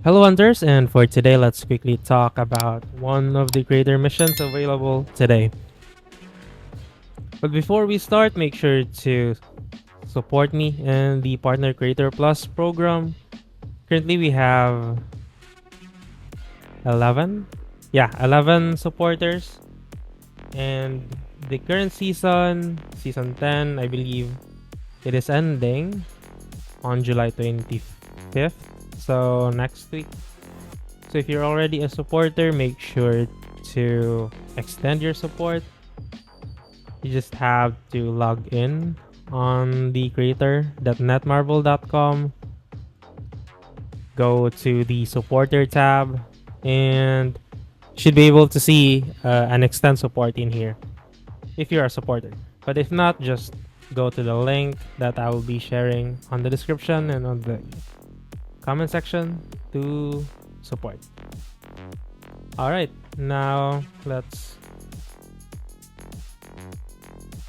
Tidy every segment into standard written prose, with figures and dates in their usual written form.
Hello hunters, and for today let's quickly talk about one of the creator missions available today. But before we start, make sure to support me in the Partner Creator Plus program. Currently we have 11? Yeah, 11 supporters. And the current season 10, I believe it is ending on July 25th. So next week. So if you're already a supporter, make sure to extend your support. You just have to log in on the creator.netmarble.com, go to the supporter tab, and should be able to see an extend support in here if you're a supporter. But if not, just go to the link that I will be sharing on the description and on the comment section to support. Alright, now let's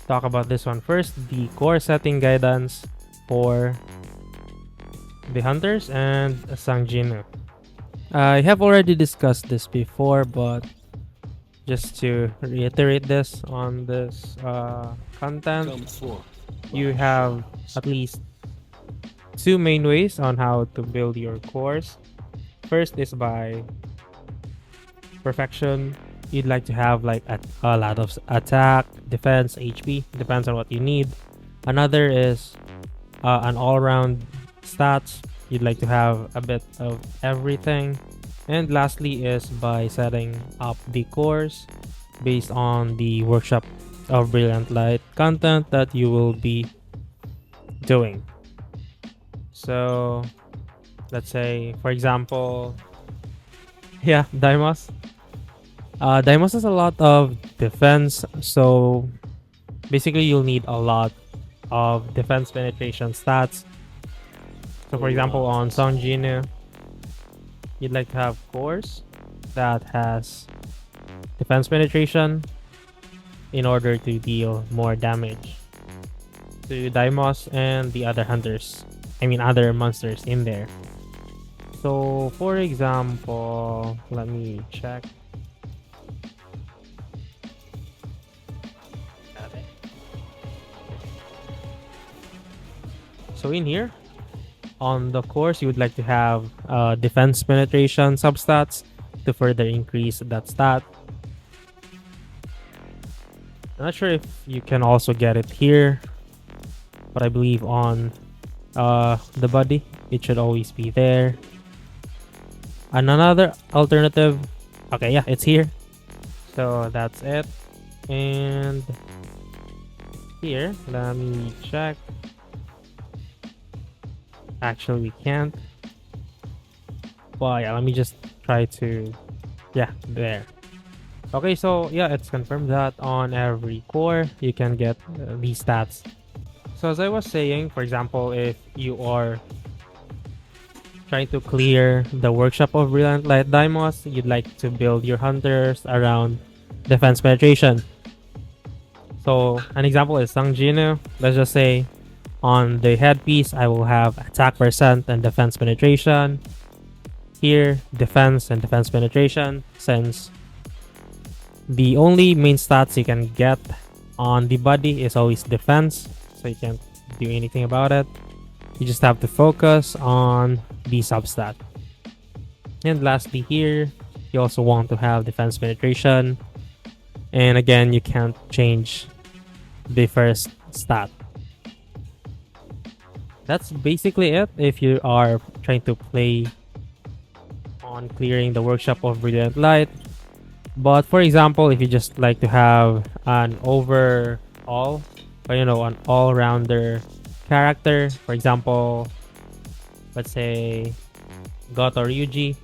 talk about this one first. The core setting guidance for the hunters and Sangjinu. I have already discussed this before, but just to reiterate this on this content, you have at least two main ways on how to build your cores. First is by perfection. You'd like to have like a lot of attack, defense, HP, depends on what you need. Another is an all-round stats. You'd like to have a bit of everything. And lastly is by setting up the cores based on the workshop of Brilliant Light content that you will be doing. So let's say, for example, yeah, Daimos. Daimos has a lot of defense, so basically you'll need a lot of defense penetration stats. So for example, on Songjinu, you'd like to have cores that has defense penetration in order to deal more damage to Daimos and the other hunters. I mean other monsters in there. So for example, let me check. So in here, on the course, you would like to have defense penetration substats to further increase that stat. I'm not sure if you can also get it here, but I believe on the body, it should always be there. And another alternative, okay, yeah, it's here. So that's it. And here, let me check. Actually, we can't. Well, yeah, let me just try to, yeah, there. Okay, so yeah, it's confirmed that on every core you can get these stats. So as I was saying, for example, if you are trying to clear the workshop of Brilliant Light Daimos, you'd like to build your hunters around defense penetration. So an example is Sangjinu. Let's just say on the headpiece, I will have attack percent and defense penetration. Here, defense and defense penetration, since the only main stats you can get on the body is always defense, so you can't do anything about it. You just have to focus on the substat. And lastly here, you also want to have defense penetration. And again, you can't change the first stat. That's basically it if you are trying to play on clearing the workshop of Brilliant Light. But for example, if you just like to have an overall, or an all-rounder character, for example, let's say Goto Ryuji,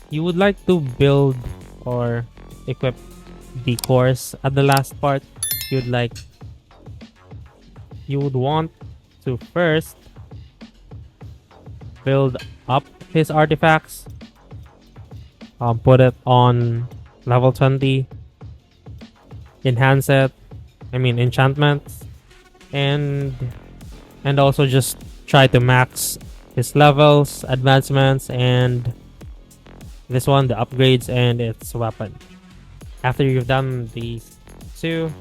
you would like to build or equip the cores at the last part. You would want to first build up his artifacts, put it on level 20, enhance it, enchantments, and and also just try to max his levels, advancements, and this one, the upgrades and its weapon. After you've done these two,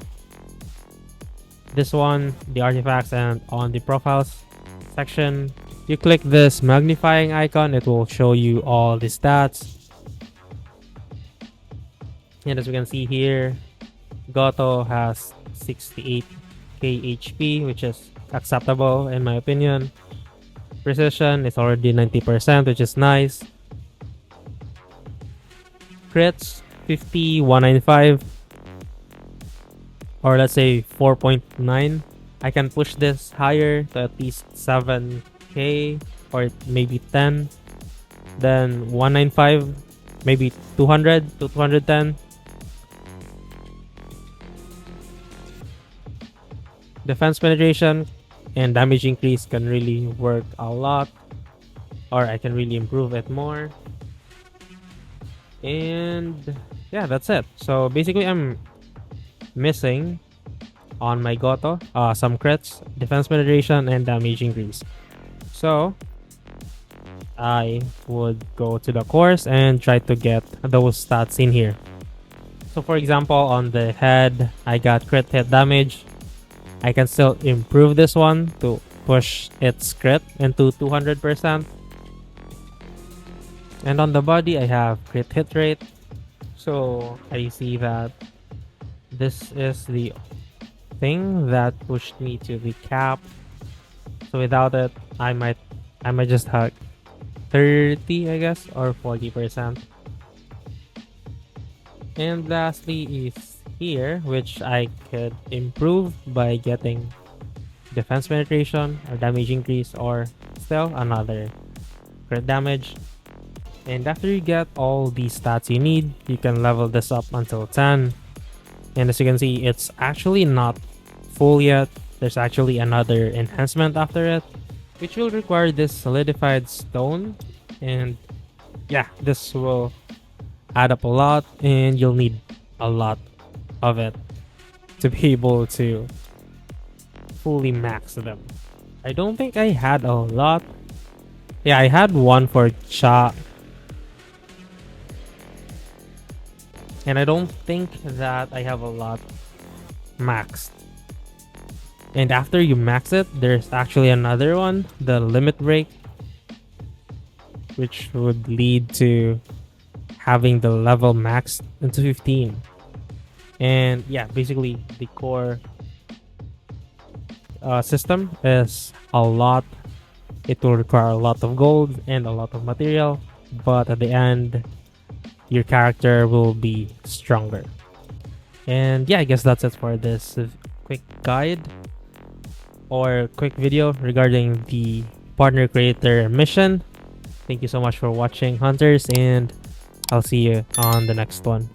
this one, the artifacts, and on the profiles section, you click this magnifying icon, it will show you all the stats. And as we can see here, Goto has 68k HP, which is acceptable in my opinion. Precision is already 90%, which is nice. Crits 50, 195, or let's say 4.9. I can push this higher to at least 7k or maybe 10. Then 195, maybe 200 to 210. Defense penetration and damage increase can really work a lot, or I can really improve it more. And yeah, that's it. So basically I'm missing on my Goto some crits, defense penetration, and damage increase. So I would go to the course and try to get those stats in here. So for example, on the head, I got crit hit damage. I can still improve this one to push its crit into 200%. And on the body, I have crit hit rate. So I see that this is the thing that pushed me to the cap. So without it, I might just have 30, I guess, or 40%. And lastly is here, which I could improve by getting defense penetration or damage increase, or still another crit damage. And after you get all these stats you need, you can level this up until 10. And as you can see, it's actually not full yet. There's actually another enhancement after it, which will require this solidified stone. And yeah, this will add up a lot, and you'll need a lot of it to be able to fully max them. I don't think I had a lot. Yeah, I had one for Cha. And I don't think that I have a lot maxed. And after you max it, there's actually another one, the limit break, which would lead to having the level maxed into 15. And yeah, basically the core system is a lot. It will require a lot of gold and a lot of material, but at the end, your character will be stronger. And yeah, I guess that's it for this quick guide or quick video regarding the partner creator mission. Thank you so much for watching, hunters, and I'll see you on the next one.